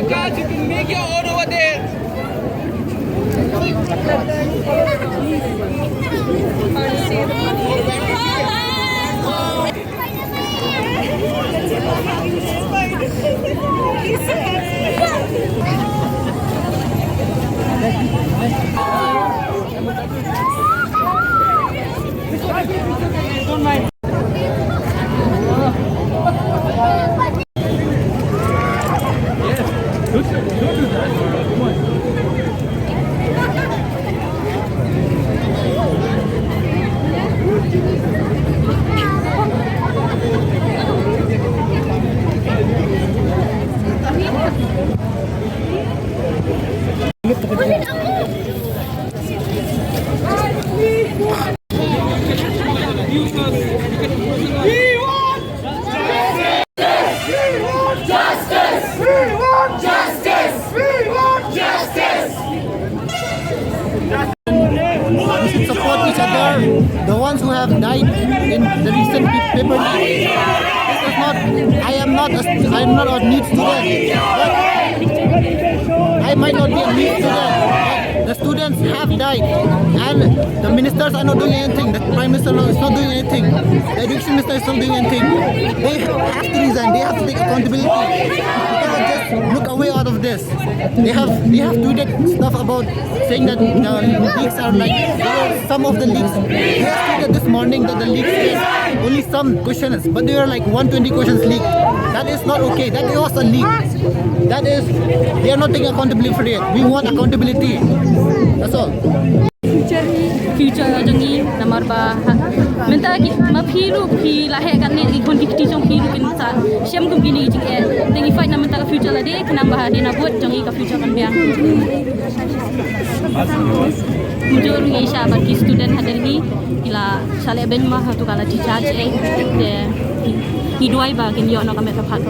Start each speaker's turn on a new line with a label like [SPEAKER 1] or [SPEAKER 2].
[SPEAKER 1] Guys, you can make your own over there. Don't mind.
[SPEAKER 2] We should support each other. The ones who have died in the recent paper leak. This is not. I am not a NEET student. But I might not be a NEET student. But the students have died, and the ministers are not doing anything. The prime minister is not doing anything. The education minister is not doing anything. They have to resign. They have to take accountability. They cannot just look away out of this. They have tweeted stuff about saying that the leaks are like some of the leaks. They have tweeted this morning that the leaks is only some questions, but there are like 120 questions leaked. That is not okay. That was a leak. That is, they are not taking accountability for it. We want accountability. That's all.
[SPEAKER 3] Future jangi namar ba minta ki mapilu pi lahe kan ne ikon dikti jong pi kin sa siam kum gini jing e tengi fight na minta future la de kenam ba de na buat jangi ka future kan biang mujur ngi sha ba ki student hadir ni ila sale ben ma tu kala di charge e de hidwai ba kin yo no ka me ka phat ko